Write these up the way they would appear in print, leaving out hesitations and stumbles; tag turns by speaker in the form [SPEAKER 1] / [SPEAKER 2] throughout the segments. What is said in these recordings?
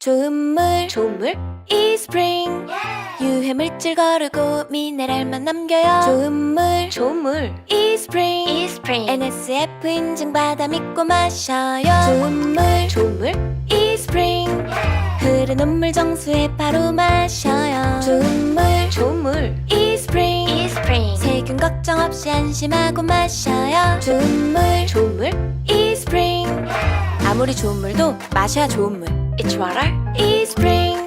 [SPEAKER 1] 좋은 물 이스프링 유해물질 거르고 미네랄만 남겨요. 좋은 물 이스프링 NSF 인증받아 믿고 마셔요. 좋은 물 이스프링 흐르는 물 정수에 바로 마셔요. 좋은 물 이스프링 세균 걱정 없이 안심하고 마셔요. 좋은 물 이스프링 아무리 좋은 물도 마셔야 좋은 물. It's water, eSpring.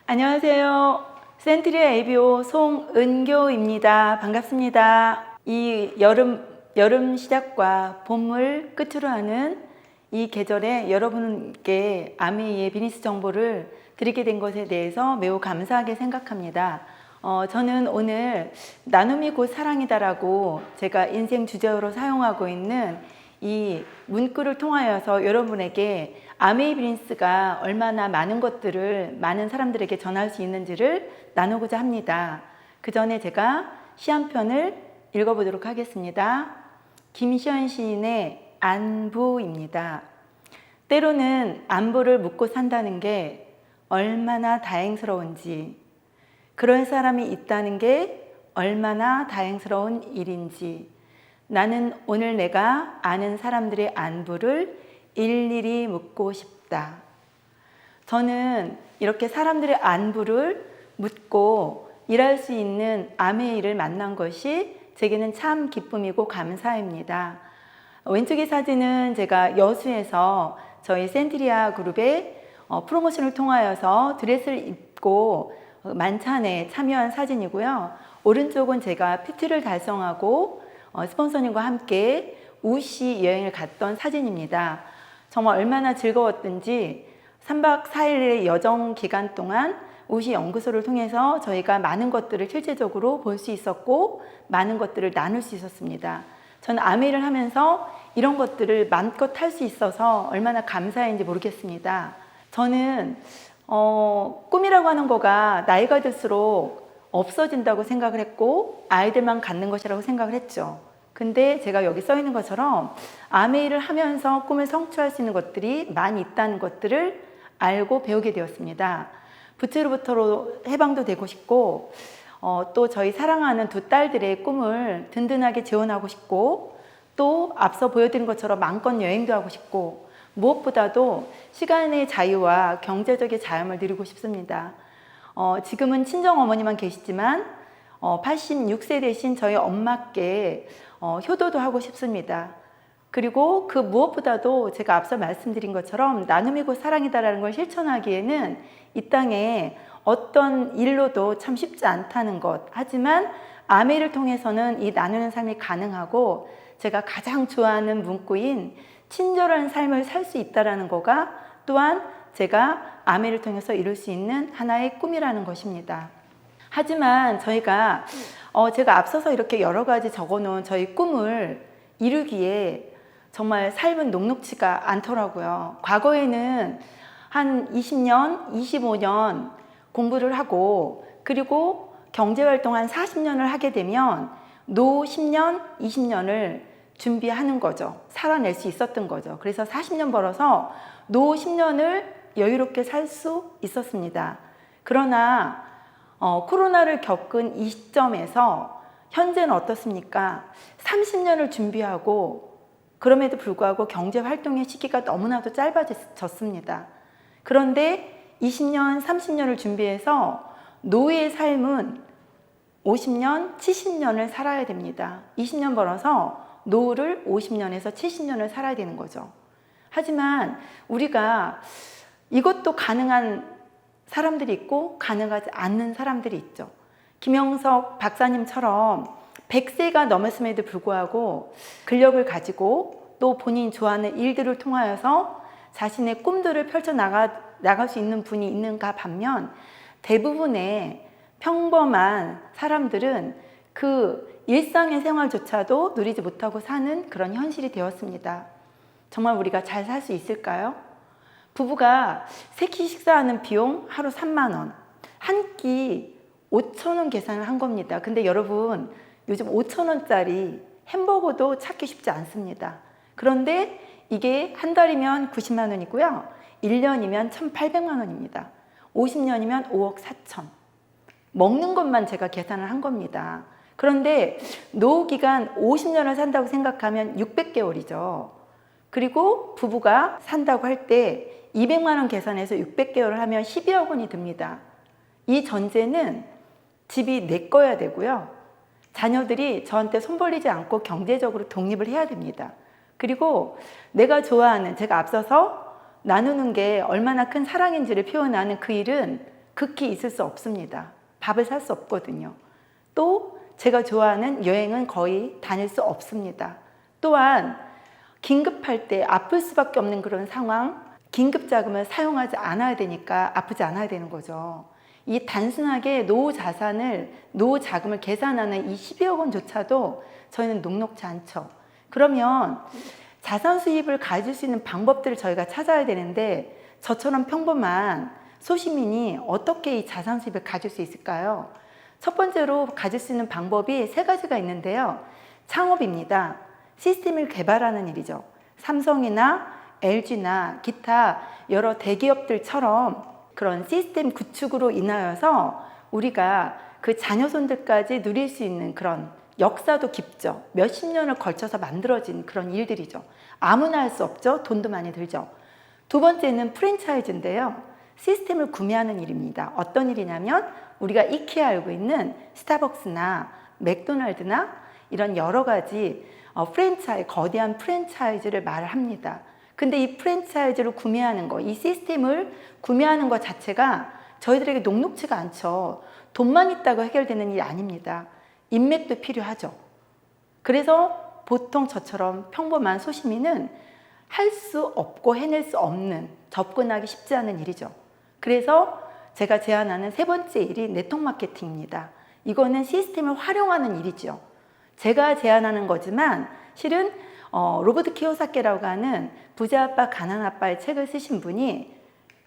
[SPEAKER 2] 안녕하세요. 센트리아 ABO 송은교입니다. 반갑습니다. 이 여름 시작과 봄을 끝으로 하는 이 계절에 여러분께 아메이의 비즈니스 정보를 드리게 된 것에 대해서 매우 감사하게 생각합니다. 저는 오늘 나눔이 곧 사랑이다라고 제가 인생 주제어로 사용하고 있는 이 문구를 통하여서 여러분에게 아메이 비즈니스가 얼마나 많은 것들을 많은 사람들에게 전할 수 있는지를 나누고자 합니다. 그 전에 제가 시 한 편을 읽어보도록 하겠습니다. 김시현 시인의 안부입니다. 때로는 안부를 묻고 산다는 게 얼마나 다행스러운지, 그런 사람이 있다는 게 얼마나 다행스러운 일인지, 나는 오늘 내가 아는 사람들의 안부를 일일이 묻고 싶다. 저는 이렇게 사람들의 안부를 묻고 일할 수 있는 아메이를 만난 것이 제게는 참 기쁨이고 감사입니다. 왼쪽의 사진은 제가 여수에서 저희 센트리아 그룹의 프로모션을 통하여서 드레스를 입고 만찬에 참여한 사진이고요. 오른쪽은 제가 PT를 달성하고 스폰서님과 함께 우시 여행을 갔던 사진입니다. 정말 얼마나 즐거웠던지 3박 4일의 여정 기간 동안 우시 연구소를 통해서 저희가 많은 것들을 실제적으로 볼 수 있었고 많은 것들을 나눌 수 있었습니다. 저는 아메이를 하면서 이런 것들을 마음껏 할 수 있어서 얼마나 감사했는지 모르겠습니다. 저는 꿈이라고 하는 거가 나이가 들수록 없어진다고 생각을 했고 아이들만 갖는 것이라고 생각을 했죠. 근데 제가 여기 써 있는 것처럼 아메이를 하면서 꿈을 성취할 수 있는 것들이 많이 있다는 것들을 알고 배우게 되었습니다. 부츠로부터로 해방도 되고 싶고 또 저희 사랑하는 두 딸들의 꿈을 든든하게 지원하고 싶고 또 앞서 보여드린 것처럼 마음껏 여행도 하고 싶고 무엇보다도 시간의 자유와 경제적인 자유를 누리고 싶습니다. 지금은 친정어머니만 계시지만 86세 되신 저희 엄마께 효도도 하고 싶습니다. 그리고 그 무엇보다도 제가 앞서 말씀드린 것처럼 나눔이 곧 사랑이다라는 걸 실천하기에는 이 땅에 어떤 일로도 참 쉽지 않다는 것. 하지만 아메이를 통해서는 이 나누는 삶이 가능하고 제가 가장 좋아하는 문구인 친절한 삶을 살 수 있다는 거가 또한 제가 아메이를 통해서 이룰 수 있는 하나의 꿈이라는 것입니다. 하지만 저희가 제가 앞서서 이렇게 여러 가지 적어놓은 저희 꿈을 이루기에 정말 삶은 녹록지가 않더라고요. 과거에는 한 20년, 25년 공부를 하고 그리고 경제활동 한 40년을 하게 되면 노 10년, 20년을 준비하는 거죠. 살아낼 수 있었던 거죠. 그래서 40년 벌어서 노 10년을 여유롭게 살 수 있었습니다. 그러나 코로나를 겪은 이 시점에서 현재는 어떻습니까? 30년을 준비하고 그럼에도 불구하고 경제활동의 시기가 너무나도 짧아졌습니다. 그런데 20년, 30년을 준비해서 노후의 삶은 50년, 70년을 살아야 됩니다. 20년 벌어서 노후를 50년에서 70년을 살아야 되는 거죠. 하지만 우리가 이것도 가능한 사람들이 있고 가능하지 않는 사람들이 있죠. 김영석 박사님처럼 100세가 넘었음에도 불구하고 근력을 가지고 또 본인이 좋아하는 일들을 통하여서 자신의 꿈들을 나갈 수 있는 분이 있는가 반면 대부분의 평범한 사람들은 그 일상의 생활조차도 누리지 못하고 사는 그런 현실이 되었습니다. 정말 우리가 잘 살 수 있을까요? 부부가 세 끼 식사하는 비용 하루 3만 원, 한 끼 5천 원 계산을 한 겁니다. 근데 여러분 요즘 5천 원짜리 햄버거도 찾기 쉽지 않습니다. 그런데 이게 한 달이면 90만 원이고요. 1년이면 1,800만 원입니다. 50년이면 5억 4천. 먹는 것만 제가 계산을 한 겁니다. 그런데 노후기간 50년을 산다고 생각하면 600개월이죠. 그리고 부부가 산다고 할 때 200만 원 계산해서 600개월을 하면 12억 원이 듭니다. 이 전제는 집이 내 거야 되고요. 자녀들이 저한테 손 벌리지 않고 경제적으로 독립을 해야 됩니다. 그리고 내가 좋아하는, 제가 앞서서 나누는 게 얼마나 큰 사랑인지를 표현하는 그 일은 극히 있을 수 없습니다. 밥을 살 수 없거든요. 또 제가 좋아하는 여행은 거의 다닐 수 없습니다. 또한 긴급할 때 아플 수밖에 없는 그런 상황, 긴급 자금을 사용하지 않아야 되니까 아프지 않아야 되는 거죠. 이 단순하게 노후 자금을 계산하는 이 12억 원조차도 저희는 녹록지 않죠. 그러면 자산 수입을 가질 수 있는 방법들을 저희가 찾아야 되는데 저처럼 평범한 소시민이 어떻게 이 자산 수입을 가질 수 있을까요? 첫 번째로 가질 수 있는 방법이 세 가지가 있는데요. 창업입니다. 시스템을 개발하는 일이죠. 삼성이나 LG나 기타 여러 대기업들처럼 그런 시스템 구축으로 인하여서 우리가 그 자녀손들까지 누릴 수 있는 그런 역사도 깊죠. 몇십 년을 걸쳐서 만들어진 그런 일들이죠. 아무나 할 수 없죠. 돈도 많이 들죠. 두 번째는 프랜차이즈인데요. 시스템을 구매하는 일입니다. 어떤 일이냐면 우리가 이케아 알고 있는 스타벅스나 맥도날드나 이런 여러 가지 거대한 프랜차이즈를 말합니다. 근데 이 프랜차이즈를 구매하는 거, 이 시스템을 구매하는 것 자체가 저희들에게 녹록지가 않죠. 돈만 있다고 해결되는 일이 아닙니다. 인맥도 필요하죠. 그래서 보통 저처럼 평범한 소시민은 할 수 없고 해낼 수 없는, 접근하기 쉽지 않은 일이죠. 그래서 제가 제안하는 세 번째 일이 네트워크 마케팅입니다. 이거는 시스템을 활용하는 일이죠. 제가 제안하는 거지만 실은 로버트 키요사키라고 하는 부자 아빠 가난 아빠의 책을 쓰신 분이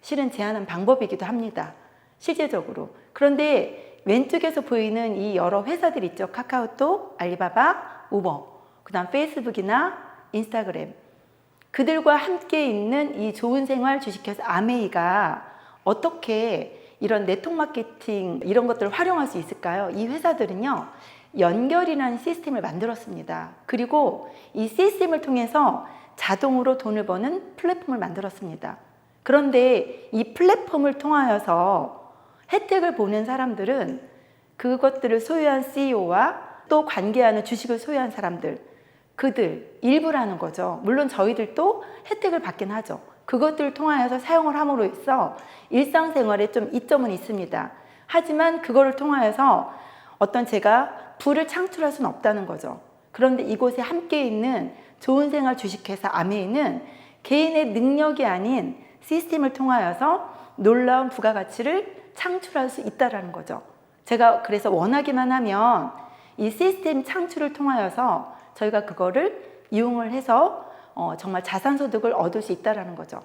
[SPEAKER 2] 실은 제안한 방법이기도 합니다. 실제적으로. 그런데 왼쪽에서 보이는 이 여러 회사들 있죠. 카카오톡, 알리바바, 우버, 그 다음 페이스북이나 인스타그램. 그들과 함께 있는 이 좋은 생활 주식회사 아메이가 어떻게 이런 네트워크 마케팅 이런 것들을 활용할 수 있을까요? 이 회사들은요. 연결이라는 시스템을 만들었습니다. 그리고 이 시스템을 통해서 자동으로 돈을 버는 플랫폼을 만들었습니다. 그런데 이 플랫폼을 통하여서 혜택을 보는 사람들은 그것들을 소유한 CEO와 또 관계하는 주식을 소유한 사람들, 그들 일부라는 거죠. 물론 저희들도 혜택을 받긴 하죠. 그것들을 통하여서 사용을 함으로써 일상생활에 좀 이점은 있습니다. 하지만 그거를 통하여서 어떤 제가 부를 창출할 수는 없다는 거죠. 그런데 이곳에 함께 있는 좋은 생활 주식회사 아메이는 개인의 능력이 아닌 시스템을 통하여서 놀라운 부가가치를 창출할 수 있다는 거죠. 제가 그래서 원하기만 하면 이 시스템 창출을 통하여서 저희가 그거를 이용을 해서 정말 자산소득을 얻을 수 있다는 거죠.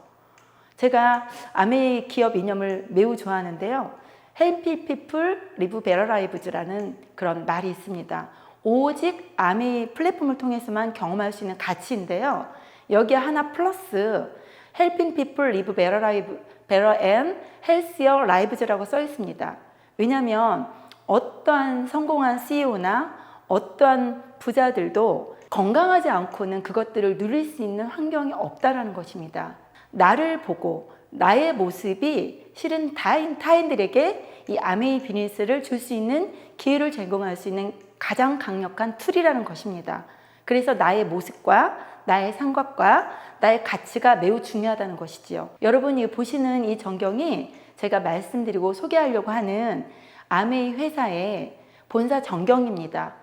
[SPEAKER 2] 제가 아메이 기업 이념을 매우 좋아하는데요. Help people live better lives라는 그런 말이 있습니다. 오직 아메이 플랫폼을 통해서만 경험할 수 있는 가치인데요. 여기에 하나 플러스 Helping people live better and healthier lives라고 써 있습니다. 왜냐하면 어떠한 성공한 CEO나 어떠한 부자들도 건강하지 않고는 그것들을 누릴 수 있는 환경이 없다라는 것입니다. 나를 보고 나의 모습이 실은 타인들에게 이 아메이 비즈니스를 줄 수 있는 기회를 제공할 수 있는 가장 강력한 툴이라는 것입니다. 그래서 나의 모습과 나의 생각과 나의 가치가 매우 중요하다는 것이지요. 여러분이 보시는 이 전경이 제가 말씀드리고 소개하려고 하는 아메이 회사의 본사 전경입니다.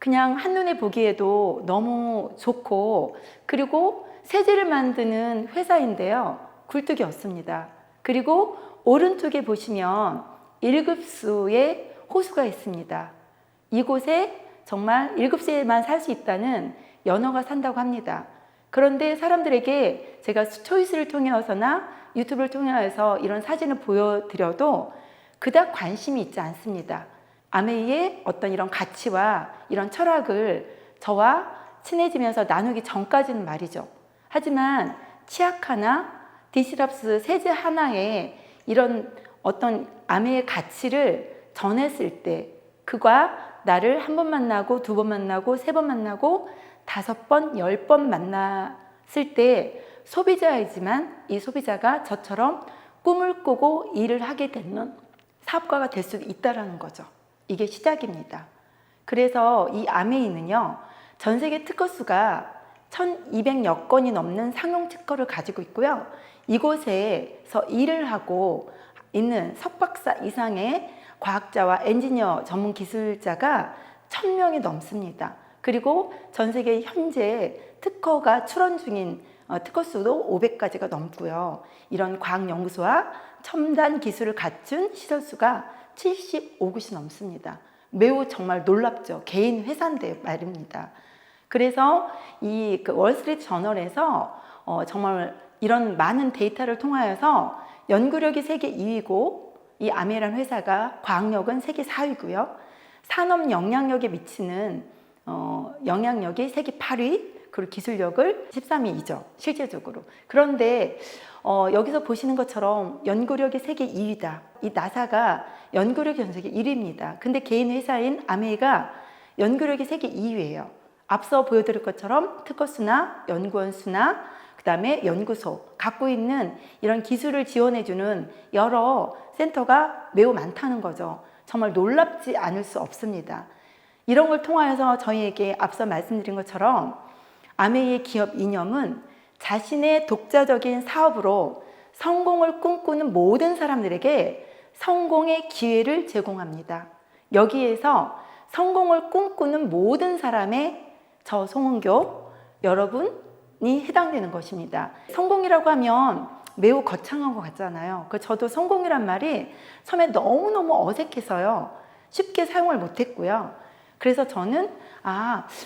[SPEAKER 2] 그냥 한눈에 보기에도 너무 좋고, 그리고 세제를 만드는 회사인데요. 굴뚝이 없습니다. 그리고 오른쪽에 보시면 1급수의 호수가 있습니다. 이곳에 정말 1급수에만 살 수 있다는 연어가 산다고 합니다. 그런데 사람들에게 제가 초이스를 통해서나 유튜브를 통해서 이런 사진을 보여드려도 그닥 관심이 있지 않습니다. 아메이의 어떤 이런 가치와 이런 철학을 저와 친해지면서 나누기 전까지는 말이죠. 하지만 치약 하나, 디시랍스 세제 하나에 이런 어떤 아메이의 가치를 전했을 때 그가 나를 한 번 만나고, 두 번 만나고, 세 번 만나고, 5번, 10번 만났을 때 소비자이지만 이 소비자가 저처럼 꿈을 꾸고 일을 하게 되는 사업가가 될 수도 있다는 거죠. 이게 시작입니다. 그래서 이 아메이는요, 전 세계 특허 수가 1200여 건이 넘는 상용 특허를 가지고 있고요. 이곳에서 일을 하고 있는 석박사 이상의 과학자와 엔지니어 전문 기술자가 1000명이 넘습니다. 그리고 전 세계 현재 특허가 출원 중인 특허 수도 500가지가 넘고요. 이런 과학연구소와 첨단 기술을 갖춘 시설수가 75곳이 넘습니다. 매우 정말 놀랍죠. 개인 회사인데 말입니다. 그래서 이 월스트리트 저널에서 정말 이런 많은 데이터를 통하여서 연구력이 세계 2위고 이 아메이라는 회사가 과학력은 세계 4위고요. 산업 영향력에 미치는 영향력이 세계 8위, 그리고 기술력을 13위이죠. 실제적으로. 그런데 여기서 보시는 것처럼 연구력이 세계 2위다. 이 나사가 연구력이 전 세계 1위입니다. 근데 개인 회사인 아메이가 연구력이 세계 2위예요. 앞서 보여드릴 것처럼 특허 수나 연구원 수나 그 다음에 연구소 갖고 있는 이런 기술을 지원해주는 여러 센터가 매우 많다는 거죠. 정말 놀랍지 않을 수 없습니다. 이런 걸 통하여서 저희에게 앞서 말씀드린 것처럼 아메이의 기업 이념은 자신의 독자적인 사업으로 성공을 꿈꾸는 모든 사람들에게 성공의 기회를 제공합니다. 여기에서 성공을 꿈꾸는 모든 사람의 저 송은교 여러분이 해당되는 것입니다. 성공이라고 하면 매우 거창한 것 같잖아요. 저도 성공이란 말이 처음에 너무너무 어색해서요. 쉽게 사용을 못했고요. 그래서 저는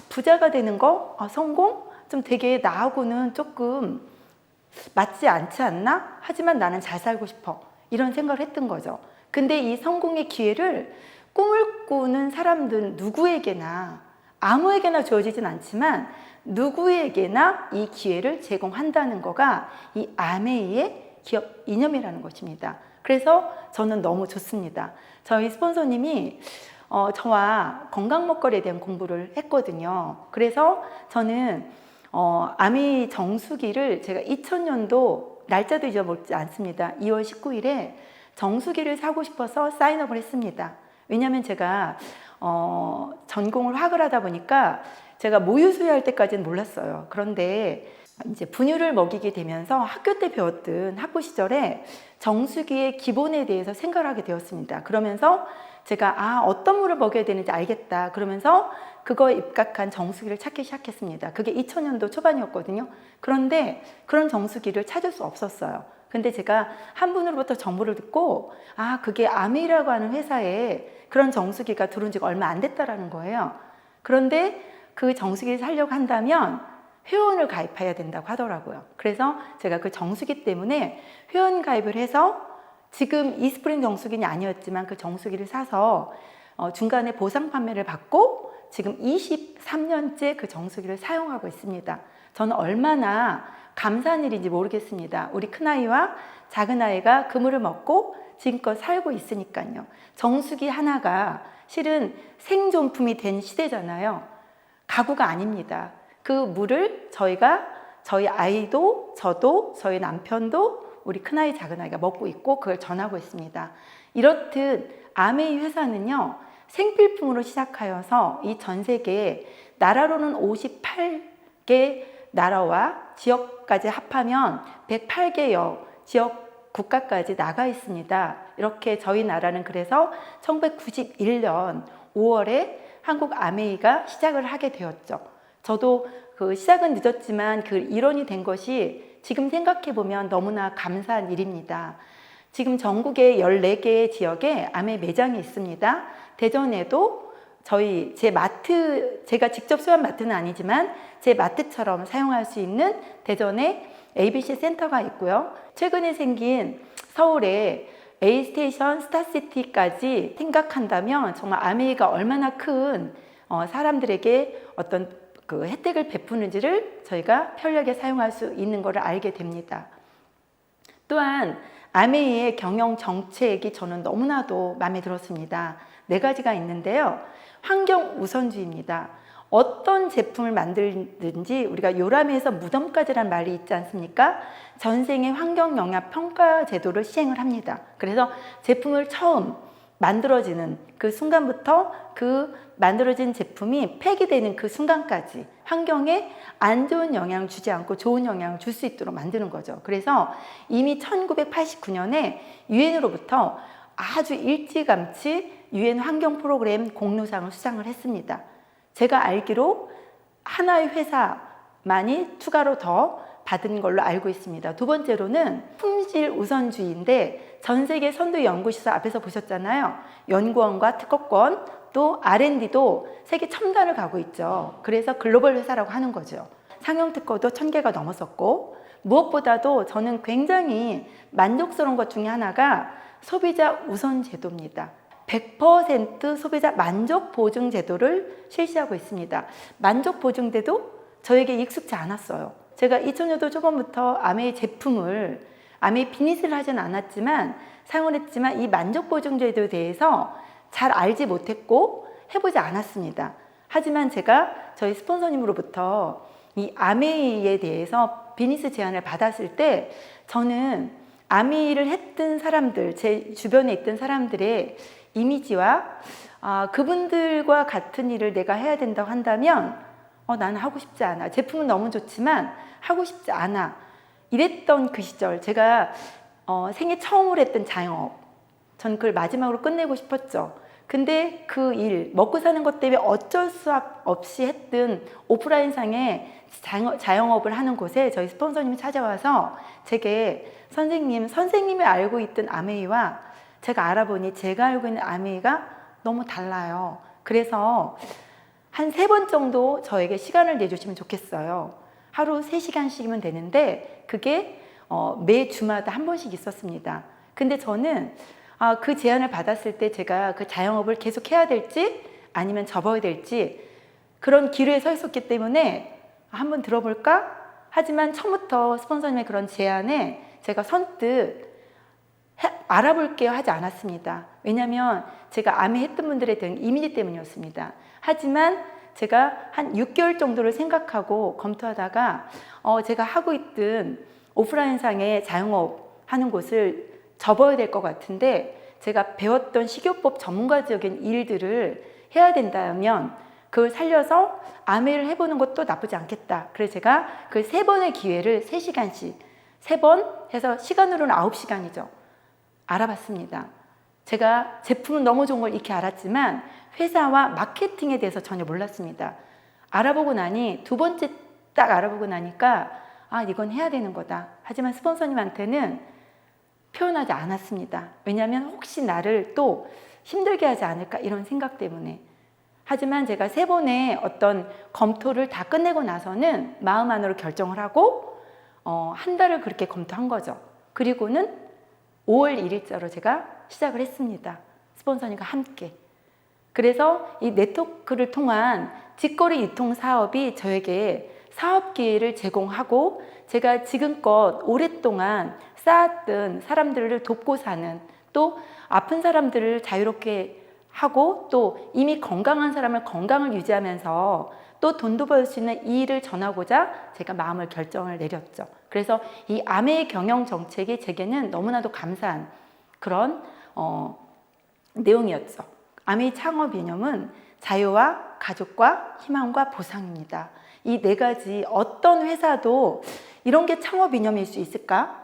[SPEAKER 2] 부자가 되는 거, 성공? 좀 되게 나하고는 조금 맞지 않지 않나? 하지만 나는 잘 살고 싶어. 이런 생각을 했던 거죠. 근데 이 성공의 기회를 꿈을 꾸는 사람들 누구에게나 아무에게나 주어지진 않지만 누구에게나 이 기회를 제공한다는 거가 이 아메이의 기업 이념이라는 것입니다. 그래서 저는 너무 좋습니다. 저희 스폰서님이 저와 건강 먹거리에 대한 공부를 했거든요. 그래서 저는 아메이 정수기를 제가 2000년도 날짜도 잊어먹지 않습니다. 2월 19일에 정수기를 사고 싶어서 사인업을 했습니다. 왜냐하면 제가 전공을 화학을 하다 보니까 제가 모유 수유할 때까지는 몰랐어요. 그런데 이제 분유를 먹이게 되면서 학교 때 배웠던 학부 시절에 정수기의 기본에 대해서 생각을 하게 되었습니다. 그러면서 제가 어떤 물을 먹여야 되는지 알겠다. 그러면서 그거에 입각한 정수기를 찾기 시작했습니다. 그게 2000년도 초반이었거든요. 그런데 그런 정수기를 찾을 수 없었어요. 근데 제가 한 분으로부터 정보를 듣고 그게 아메이라고 하는 회사에 그런 정수기가 들어온 지가 얼마 안 됐다라는 거예요. 그런데 그 정수기를 사려고 한다면 회원을 가입해야 된다고 하더라고요. 그래서 제가 그 정수기 때문에 회원 가입을 해서 지금 이스프링 정수기는 아니었지만 그 정수기를 사서 중간에 보상 판매를 받고 지금 23년째 그 정수기를 사용하고 있습니다. 저는 얼마나 감사한 일인지 모르겠습니다. 우리 큰아이와 작은아이가 그물을 먹고 지금껏 살고 있으니까요. 정수기 하나가 실은 생존품이 된 시대잖아요. 가구가 아닙니다. 그 물을 저희 아이도 저도 저희 남편도 우리 큰아이 작은아이가 먹고 있고 그걸 전하고 있습니다. 이렇듯 아메이 회사는요, 생필품으로 시작하여서 이 전 세계 나라로는 58개 나라와 지역까지 합하면 108개여 지역 국가까지 나가 있습니다. 이렇게 저희 나라는 그래서 1991년 5월에 한국 아메이가 시작을 하게 되었죠. 저도 그 시작은 늦었지만 그 일원이 된 것이 지금 생각해 보면 너무나 감사한 일입니다. 지금 전국에 14개의 지역에 아메 매장이 있습니다. 대전에도 제 마트, 제가 직접 수한 마트는 아니지만 제 마트처럼 사용할 수 있는 대전에 ABC 센터가 있고요. 최근에 생긴 서울에 A스테이션, 스타시티까지 생각한다면 정말 아메이가 얼마나 큰 사람들에게 어떤 그 혜택을 베푸는지를 저희가 편리하게 사용할 수 있는 것을 알게 됩니다. 또한 아메이의 경영 정책이 저는 너무나도 마음에 들었습니다. 4가지가 있는데요. 환경 우선주의입니다. 어떤 제품을 만들든지 우리가 요람에서 무덤까지란 말이 있지 않습니까? 전생의 환경 영향 평가 제도를 시행을 합니다. 그래서 제품을 처음 만들어지는 그 순간부터 그 만들어진 제품이 폐기되는 그 순간까지 환경에 안 좋은 영향을 주지 않고 좋은 영향을 줄 수 있도록 만드는 거죠. 그래서 이미 1989년에 유엔으로부터 아주 일찌감치 유엔 환경 프로그램 공로상을 수상을 했습니다. 제가 알기로 하나의 회사만이 추가로 더 받은 걸로 알고 있습니다. 2번째로는 품질 우선주의인데 전 세계 선도 연구시설 앞에서 보셨잖아요. 연구원과 특허권 또 R&D도 세계 첨단을 가고 있죠. 그래서 글로벌 회사라고 하는 거죠. 상용 특허도 1000개가 넘었었고 무엇보다도 저는 굉장히 만족스러운 것 중에 하나가 소비자 우선 제도입니다. 100% 소비자 만족 보증 제도를 실시하고 있습니다. 만족 보증제도 저에게 익숙지 않았어요. 제가 2000년도 초반부터 아메이 제품을 아메이 비니스를 하진 않았지만 사용을 했지만 이 만족 보증 제도에 대해서 잘 알지 못했고 해보지 않았습니다. 하지만 제가 저희 스폰서님으로부터 이 아메이에 대해서 비니스 제안을 받았을 때 저는 아메이를 했던 사람들, 제 주변에 있던 사람들의 이미지와 그분들과 같은 일을 내가 해야 된다고 한다면 나는 하고 싶지 않아. 제품은 너무 좋지만 하고 싶지 않아. 이랬던 그 시절 제가 생애 처음으로 했던 자영업, 전 그걸 마지막으로 끝내고 싶었죠. 근데 그 일, 먹고 사는 것 때문에 어쩔 수 없이 했던 오프라인상의 자영업을 하는 곳에 저희 스폰서님이 찾아와서 제게 선생님이 알고 있던 아메이와 제가 알아보니 제가 알고 있는 아메이가 너무 달라요. 그래서 한 3번 정도 저에게 시간을 내주시면 좋겠어요. 하루 3시간씩이면 되는데 그게 매 주마다 한 번씩 있었습니다. 근데 저는 그 제안을 받았을 때 제가 그 자영업을 계속 해야 될지 아니면 접어야 될지 그런 기로에 서 있었기 때문에 한번 들어볼까? 하지만 처음부터 스폰서님의 그런 제안에 제가 선뜻 알아볼게요 하지 않았습니다. 왜냐하면 제가 아메 했던 분들에 대한 이미지 때문이었습니다. 하지만 제가 한 6개월 정도를 생각하고 검토하다가 제가 하고 있던 오프라인상의 자영업 하는 곳을 접어야 될 것 같은데 제가 배웠던 식이요법 전문가적인 일들을 해야 된다면 그걸 살려서 아메를 해보는 것도 나쁘지 않겠다. 그래서 제가 그 3번의 기회를 3시간씩 3번 해서 시간으로는 9시간이죠. 알아봤습니다. 제가 제품은 너무 좋은 걸 익히 알았지만 회사와 마케팅에 대해서 전혀 몰랐습니다. 알아보고 나니 2번째 딱 알아보고 나니까 이건 해야 되는 거다. 하지만 스폰서님한테는 표현하지 않았습니다. 왜냐하면 혹시 나를 또 힘들게 하지 않을까 이런 생각 때문에. 하지만 제가 3번의 어떤 검토를 다 끝내고 나서는 마음 안으로 결정을 하고 한 달을 그렇게 검토한 거죠. 그리고는 5월 1일자로 제가 시작을 했습니다. 스폰서님과 함께. 그래서 이 네트워크를 통한 직거래 유통 사업이 저에게 사업 기회를 제공하고 제가 지금껏 오랫동안 쌓았던 사람들을 돕고 사는 또 아픈 사람들을 자유롭게 하고 또 이미 건강한 사람을 건강을 유지하면서 또 돈도 벌 수 있는 이 일을 전하고자 제가 마음을 결정을 내렸죠. 그래서 이 아메의 경영 정책이 제게는 너무나도 감사한 그런 내용이었죠. 아메의 창업 이념은 자유와 가족과 희망과 보상입니다. 이 4가지 어떤 회사도 이런 게 창업 이념일 수 있을까?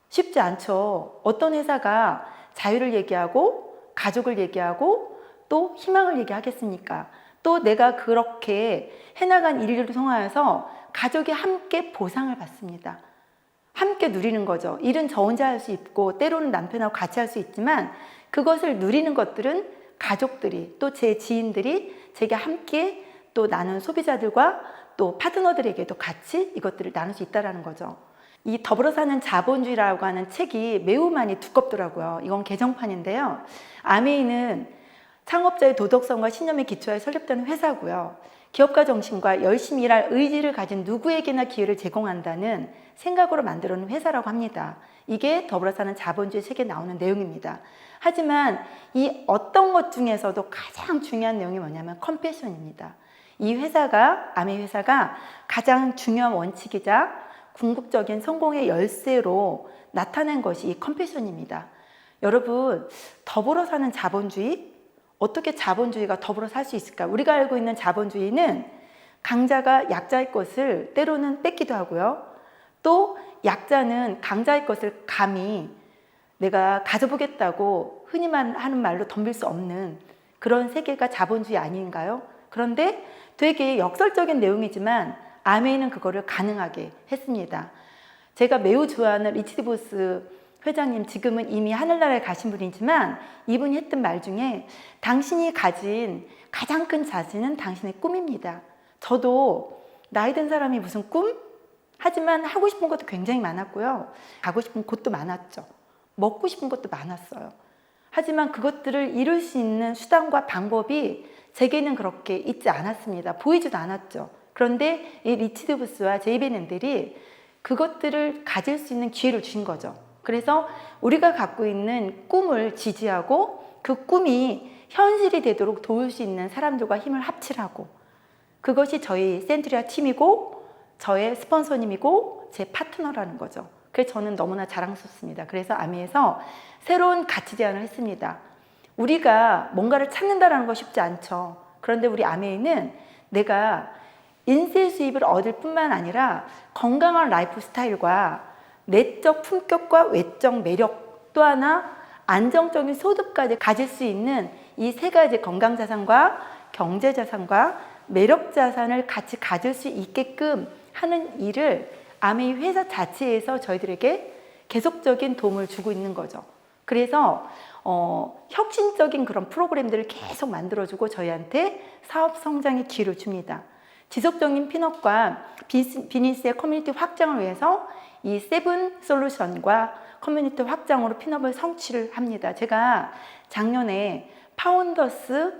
[SPEAKER 2] 쉽지 않죠. 어떤 회사가 자유를 얘기하고 가족을 얘기하고 또 희망을 얘기하겠습니까? 또 내가 그렇게 해나간 일을 통하여서 가족이 함께 보상을 받습니다. 함께 누리는 거죠. 일은 저 혼자 할 수 있고 때로는 남편하고 같이 할 수 있지만 그것을 누리는 것들은 가족들이 또 제 지인들이 제게 함께 또 나눈 소비자들과 또 파트너들에게도 같이 이것들을 나눌 수 있다는 거죠. 이 더불어 사는 자본주의라고 하는 책이 매우 많이 두껍더라고요. 이건 개정판인데요. 아메이는 창업자의 도덕성과 신념에 기초하여 설립되는 회사고요. 기업가 정신과 열심히 일할 의지를 가진 누구에게나 기회를 제공한다는 생각으로 만들어 놓은 회사라고 합니다. 이게 더불어 사는 자본주의 책에 나오는 내용입니다. 하지만 이 어떤 것 중에서도 가장 중요한 내용이 뭐냐면 컴패션입니다. 이 회사가, 아메이 회사가 가장 중요한 원칙이자 궁극적인 성공의 열쇠로 나타낸 것이 이 컴패션입니다. 여러분, 더불어 사는 자본주의? 어떻게 자본주의가 더불어 살 수 있을까? 우리가 알고 있는 자본주의는 강자가 약자의 것을 때로는 뺏기도 하고요. 또 약자는 강자의 것을 감히 내가 가져보겠다고 흔히 하는 말로 덤빌 수 없는 그런 세계가 자본주의 아닌가요? 그런데 되게 역설적인 내용이지만 아메이는 그거를 가능하게 했습니다. 제가 매우 좋아하는 리치드 보스 회장님, 지금은 이미 하늘나라에 가신 분이지만 이분이 했던 말 중에 당신이 가진 가장 큰 자신은 당신의 꿈입니다. 저도 나이 든 사람이 무슨 꿈? 하지만 하고 싶은 것도 굉장히 많았고요. 가고 싶은 곳도 많았죠. 먹고 싶은 것도 많았어요. 하지만 그것들을 이룰 수 있는 수단과 방법이 제게는 그렇게 있지 않았습니다. 보이지도 않았죠. 그런데 이 리치드 부스와 제이베넨들이 그것들을 가질 수 있는 기회를 주신 거죠. 그래서 우리가 갖고 있는 꿈을 지지하고 그 꿈이 현실이 되도록 도울 수 있는 사람들과 힘을 합치라고, 그것이 저희 센트리아 팀이고 저의 스폰서님이고 제 파트너라는 거죠. 그래서 저는 너무나 자랑스럽습니다. 그래서 아미에서 새로운 가치 제안을 했습니다. 우리가 뭔가를 찾는다는 거 쉽지 않죠. 그런데 우리 아메이는 내가 인세 수입을 얻을 뿐만 아니라 건강한 라이프 스타일과 내적 품격과 외적 매력, 또 하나 안정적인 소득까지 가질 수 있는 이 세 가지 건강 자산과 경제 자산과 매력 자산을 같이 가질 수 있게끔 하는 일을 아메이 회사 자체에서 저희들에게 계속적인 도움을 주고 있는 거죠. 그래서 혁신적인 그런 프로그램들을 계속 만들어주고 저희한테 사업 성장의 기회를 줍니다. 지속적인 핀업과 비즈니스의 커뮤니티 확장을 위해서 이 세븐 솔루션과 커뮤니티 확장으로 핀업을 성취를 합니다. 제가 작년에 파운더스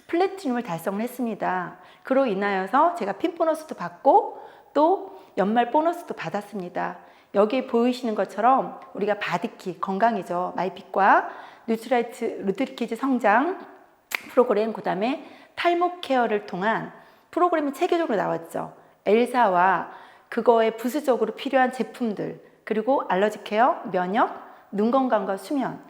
[SPEAKER 2] 플래티넘을 달성을 했습니다. 그로 인하여서 제가 핀 보너스도 받고 또 연말 보너스도 받았습니다. 여기 보이시는 것처럼 우리가 바디키, 건강이죠. 마이핏과 누트리키즈 성장 프로그램, 그 다음에 탈모 케어를 통한 프로그램이 체계적으로 나왔죠. 엘사와 그거에 부수적으로 필요한 제품들, 그리고 알러지 케어, 면역, 눈 건강과 수면,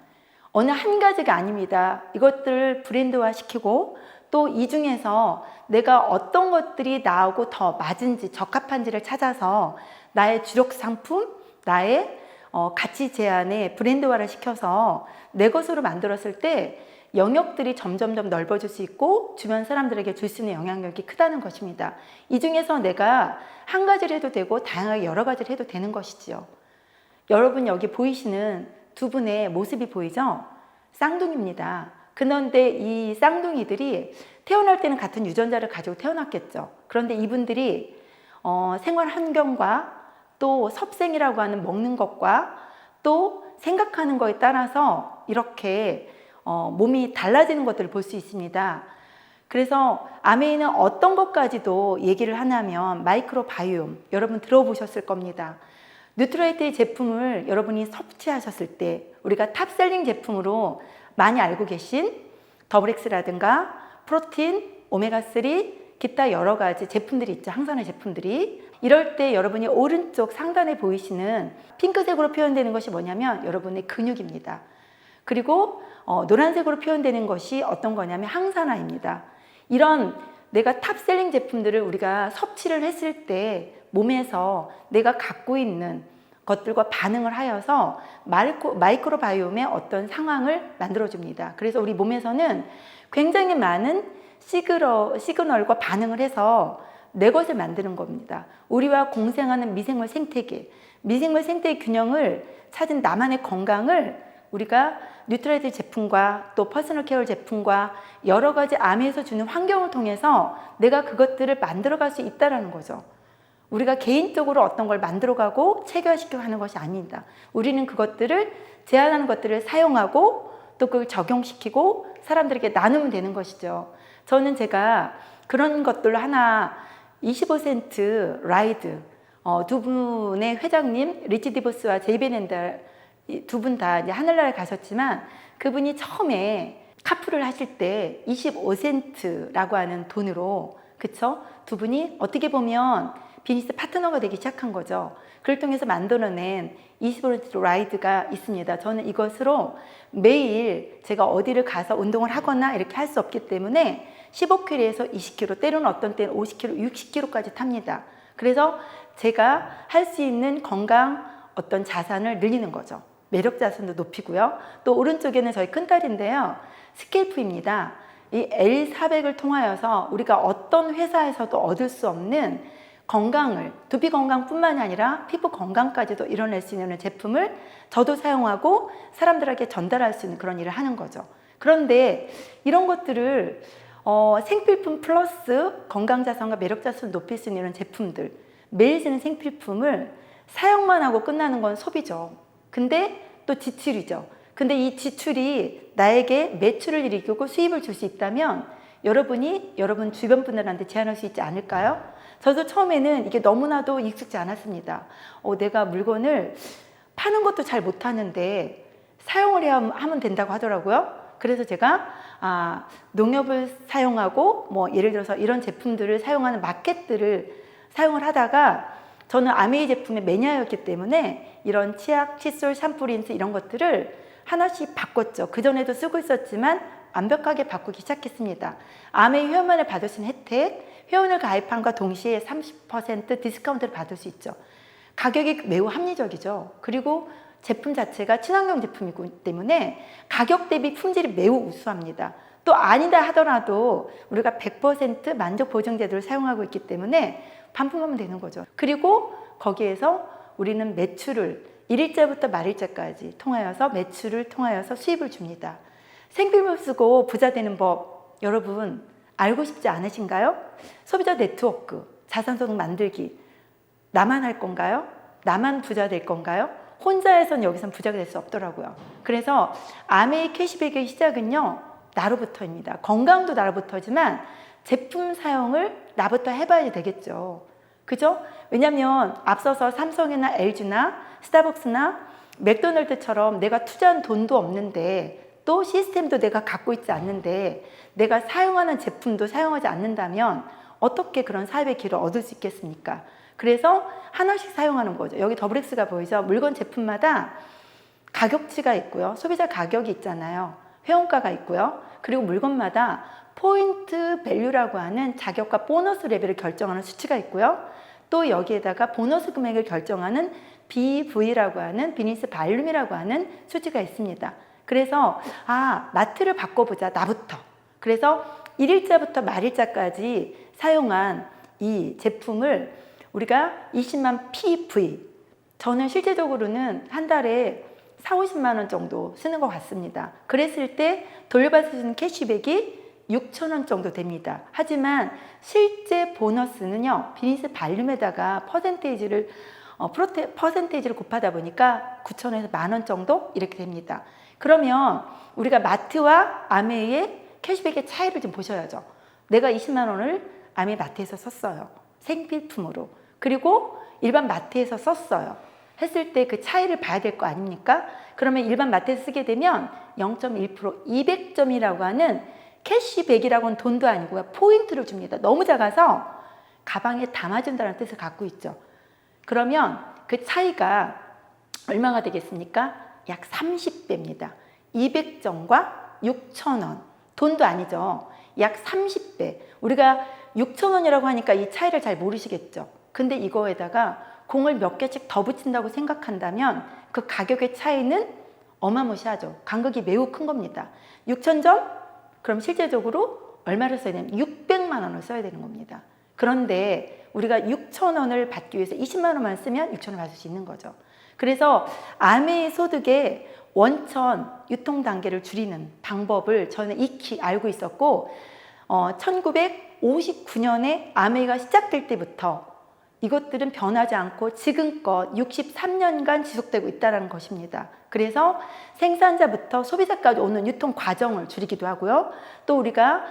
[SPEAKER 2] 어느 한 가지가 아닙니다. 이것들을 브랜드화 시키고 또 이 중에서 내가 어떤 것들이 나하고 더 맞은지 적합한지를 찾아서 나의 주력 상품, 나의 가치 제안에 브랜드화를 시켜서 내 것으로 만들었을 때 영역들이 점점점 넓어질 수 있고 주변 사람들에게 줄 수 있는 영향력이 크다는 것입니다. 이 중에서 내가 한 가지를 해도 되고 다양하게 여러 가지를 해도 되는 것이지요. 여러분 여기 보이시는 두 분의 모습이 보이죠? 쌍둥이입니다. 그런데 이 쌍둥이들이 태어날 때는 같은 유전자를 가지고 태어났겠죠. 그런데 이분들이 생활 환경과 또 섭생이라고 하는 먹는 것과 또 생각하는 것에 따라서 이렇게 몸이 달라지는 것들을 볼 수 있습니다. 그래서 아메이는 어떤 것까지도 얘기를 하냐면 마이크로바이옴, 여러분 들어보셨을 겁니다. 뉴트라이트의 제품을 여러분이 섭취하셨을 때 우리가 탑셀링 제품으로 많이 알고 계신 더블엑스라든가 프로틴, 오메가3, 기타 여러 가지 제품들이 있죠. 항산화 제품들이. 이럴 때 여러분이 오른쪽 상단에 보이시는 핑크색으로 표현되는 것이 뭐냐면 여러분의 근육입니다. 그리고 노란색으로 표현되는 것이 어떤 거냐면 항산화입니다. 이런 내가 탑셀링 제품들을 우리가 섭취를 했을 때 몸에서 내가 갖고 있는 것들과 반응을 하여서 마이크로바이옴의 어떤 상황을 만들어줍니다. 그래서 우리 몸에서는 굉장히 많은 시그널과 반응을 해서 내 것을 만드는 겁니다. 우리와 공생하는 미생물 생태계, 미생물 생태계 균형을 찾은 나만의 건강을 우리가 뉴트라이트 제품과 또 퍼스널 케어 제품과 여러 가지 암에서 주는 환경을 통해서 내가 그것들을 만들어갈 수 있다는 거죠. 우리가 개인적으로 어떤 걸 만들어가고 체결시키고 하는 것이 아닙니다. 우리는 그것들을 제안하는 것들을 사용하고 또 그걸 적용시키고 사람들에게 나누면 되는 것이죠. 저는 제가 그런 것들로 하나 25센트 라이드 두 분의 회장님 리치 디보스와 제이벤 앤달 두 분 다 이제 하늘나라에 가셨지만 그분이 처음에 카풀을 하실 때 25센트라고 하는 돈으로 그쵸? 두 분이 어떻게 보면 비즈니스 파트너가 되기 시작한 거죠. 그걸 통해서 만들어낸 25센트 라이드가 있습니다. 저는 이것으로 매일 제가 어디를 가서 운동을 하거나 이렇게 할 수 없기 때문에 15km에서 20km, 때로는 어떤 때는 50km, 60km까지 탑니다. 그래서 제가 할 수 있는 건강 어떤 자산을 늘리는 거죠. 매력 자산도 높이고요. 또 오른쪽에는 저희 큰딸인데요. 스캘프입니다. 이 L400을 통하여서 우리가 어떤 회사에서도 얻을 수 없는 건강을, 두피 건강뿐만이 아니라 피부 건강까지도 이뤄낼 수 있는 제품을 저도 사용하고 사람들에게 전달할 수 있는 그런 일을 하는 거죠. 그런데 이런 것들을 생필품 플러스 건강자산과 매력자산을 높일 수 있는 이런 제품들, 매일 쓰는 생필품을 사용만 하고 끝나는 건 소비죠. 근데 또 지출이죠. 근데 이 지출이 나에게 매출을 일으키고 수입을 줄 수 있다면 여러분이 여러분 주변 분들한테 제안할 수 있지 않을까요? 저도 처음에는 이게 너무나도 익숙지 않았습니다. 내가 물건을 파는 것도 잘 못하는데 사용을 해야 하면 된다고 하더라고요. 그래서 제가 농협을 사용하고 뭐 예를 들어서 이런 제품들을 사용하는 마켓들을 사용을 하다가 저는 아메이 제품의 매니아였기 때문에 이런 치약, 칫솔, 샴푸, 린스 이런 것들을 하나씩 바꿨죠. 그전에도 쓰고 있었지만 완벽하게 바꾸기 시작했습니다. 아메이 회원만을 받을 수 있는 혜택, 회원을 가입함과 동시에 30% 디스카운트를 받을 수 있죠. 가격이 매우 합리적이죠. 그리고 제품 자체가 친환경 제품이기 때문에 가격 대비 품질이 매우 우수합니다. 또 아니다 하더라도 우리가 100% 만족 보증 제도를 사용하고 있기 때문에 반품하면 되는 거죠. 그리고 거기에서 우리는 매출을 1일자부터 말일자까지 통하여서 매출을 통하여서 수입을 줍니다. 생필품 쓰고 부자 되는 법 여러분 알고 싶지 않으신가요? 소비자 네트워크, 자산소득 만들기 나만 할 건가요? 나만 부자 될 건가요? 혼자해서는 여기선 부자가 될 수 없더라고요. 그래서 아메이 캐시백의 시작은요 나로부터입니다. 건강도 나로부터지만 제품 사용을 나부터 해봐야 되겠죠. 그죠? 왜냐면 앞서서 삼성이나 LG나 스타벅스나 맥도날드처럼 내가 투자한 돈도 없는데 또 시스템도 내가 갖고 있지 않는데 내가 사용하는 제품도 사용하지 않는다면 어떻게 그런 사업의 기회를 얻을 수 있겠습니까? 그래서 하나씩 사용하는 거죠. 여기 더블엑스가 보이죠? 물건 제품마다 가격치가 있고요. 소비자 가격이 있잖아요. 회원가가 있고요. 그리고 물건마다 포인트 밸류라고 하는 자격과 보너스 레벨을 결정하는 수치가 있고요. 또 여기에다가 보너스 금액을 결정하는 BV라고 하는 비즈니스 발륨이라고 하는 수치가 있습니다. 그래서 마트를 바꿔보자 나부터. 그래서 1일자부터 말일자까지 사용한 이 제품을 우리가 20만 PV, 저는 실제적으로는 한 달에 40~50만 원 정도 쓰는 것 같습니다. 그랬을 때 돌려받을 수 있는 캐시백이 6,000원 정도 됩니다. 하지만 실제 보너스는요 비즈니스 발륨에다가 퍼센테이지를 곱하다 보니까 9,000원에서 10,000원 정도 이렇게 됩니다. 그러면 우리가 마트와 아메이의 캐시백의 차이를 좀 보셔야죠. 내가 20만 원을 아메이 마트에서 썼어요. 생필품으로. 그리고 일반 마트에서 썼어요. 했을 때 그 차이를 봐야 될 거 아닙니까? 그러면 일반 마트에서 쓰게 되면 0.1% 200점이라고 하는 캐시백이라고 하는 돈도 아니고요. 포인트를 줍니다. 너무 작아서 가방에 담아준다는 뜻을 갖고 있죠. 그러면 그 차이가 얼마가 되겠습니까? 약 30배입니다. 200점과 6,000원. 돈도 아니죠. 약 30배. 우리가 6,000원이라고 하니까 이 차이를 잘 모르시겠죠. 근데 이거에다가 공을 몇 개씩 더 붙인다고 생각한다면 그 가격의 차이는 어마무시하죠. 간극이 매우 큰 겁니다. 6,000점? 그럼 실제적으로 얼마를 써야 되냐면 600만 원을 써야 되는 겁니다. 그런데 우리가 6천 원을 받기 위해서 20만 원만 쓰면 6천 원을 받을 수 있는 거죠. 그래서 아메이 소득의 원천 유통 단계를 줄이는 방법을 저는 익히 알고 있었고 1959년에 아메이가 시작될 때부터 이것들은 변하지 않고 지금껏 63년간 지속되고 있다는 것입니다. 그래서 생산자부터 소비자까지 오는 유통 과정을 줄이기도 하고요. 또 우리가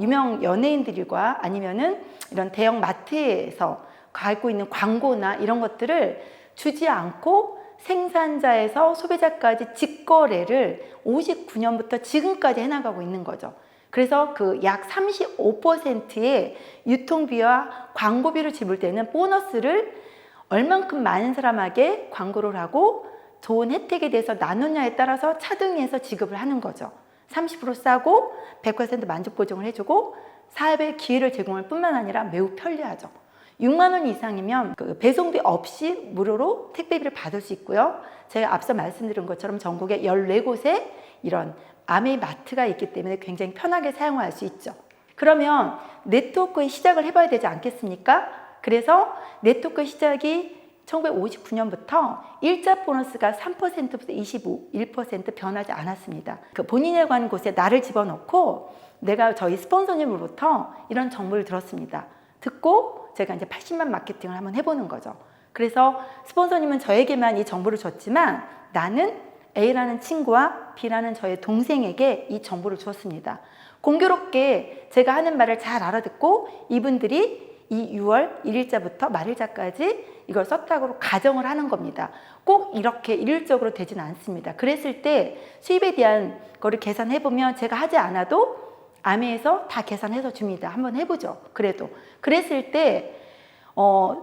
[SPEAKER 2] 유명 연예인들과 아니면은 이런 대형 마트에서 갖고 있는 광고나 이런 것들을 주지 않고 생산자에서 소비자까지 직거래를 59년부터 지금까지 해나가고 있는 거죠. 그래서 그 약 35%의 유통비와 광고비를 지불 때는 보너스를 얼만큼 많은 사람에게 광고를 하고 좋은 혜택에 대해서 나누냐에 따라서 차등해서 지급을 하는 거죠. 30% 싸고 100% 만족 보증을 해주고 사업의 기회를 제공할 뿐만 아니라 매우 편리하죠. 6만 원 이상이면 그 배송비 없이 무료로 택배비를 받을 수 있고요. 제가 앞서 말씀드린 것처럼 전국에 14곳에 이런 아메이 마트가 있기 때문에 굉장히 편하게 사용할 수 있죠. 그러면 네트워크의 시작을 해봐야 되지 않겠습니까? 그래서 네트워크 시작이 1959년부터 일자 보너스가 3%부터 1% 변하지 않았습니다. 그 본인이라고 하는 곳에 나를 집어넣고 내가 저희 스폰서님으로부터 이런 정보를 들었습니다. 듣고 제가 이제 80만 마케팅을 한번 해보는 거죠. 그래서 스폰서님은 저에게만 이 정보를 줬지만 나는 A라는 친구와 B라는 저의 동생에게 이 정보를 주었습니다. 공교롭게 제가 하는 말을 잘 알아듣고 이분들이 이 6월 1일자부터 말일자까지 이걸 썼다고 가정을 하는 겁니다. 꼭 이렇게 일률적으로 되지는 않습니다. 그랬을 때 수입에 대한 거를 계산해보면 제가 하지 않아도 아메에서 다 계산해서 줍니다. 한번 해보죠. 그래도. 그랬을 때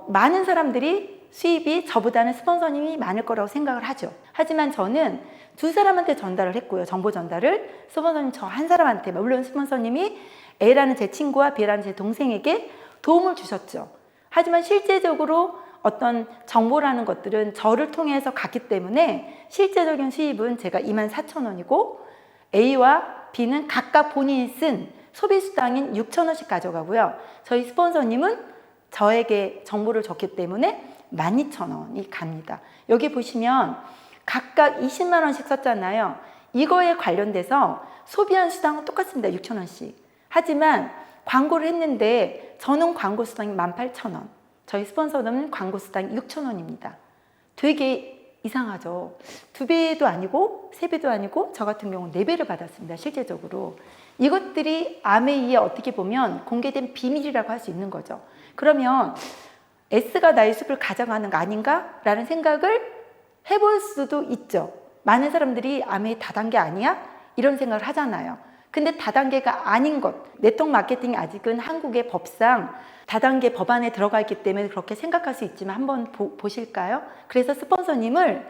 [SPEAKER 2] 많은 사람들이 수입이 저보다는 스폰서님이 많을 거라고 생각을 하죠. 하지만 저는 두 사람한테 전달을 했고요. 정보 전달을. 스폰서님 저 한 사람한테, 물론 스폰서님이 A라는 제 친구와 B라는 제 동생에게 도움을 주셨죠. 하지만 실제적으로 어떤 정보라는 것들은 저를 통해서 갔기 때문에 실제적인 수입은 제가 24,000원이고 A와 B는 각각 본인이 쓴 소비수당인 6,000원씩 가져가고요. 저희 스폰서님은 저에게 정보를 줬기 때문에 12,000원이 갑니다. 여기 보시면 각각 20만 원씩 썼잖아요. 이거에 관련돼서 소비한 수당은 똑같습니다. 6,000원씩. 하지만 광고를 했는데 저는 광고 수당이 18,000원. 저희 스폰서는 광고 수당이 6,000원입니다. 되게 이상하죠. 2배도 아니고 3배도 아니고 저 같은 경우는 4배를 받았습니다. 실제적으로. 이것들이 아메이에 어떻게 보면 공개된 비밀이라고 할 수 있는 거죠. 그러면 S가 나의 수입을 가져가는 거 아닌가? 라는 생각을 해볼 수도 있죠. 많은 사람들이 아메이 다단계 아니야? 이런 생각을 하잖아요. 근데 다단계가 아닌 것, 네트워크 마케팅이 아직은 한국의 법상 다단계 법안에 들어가 있기 때문에 그렇게 생각할 수 있지만 한번 보실까요? 그래서 스폰서님을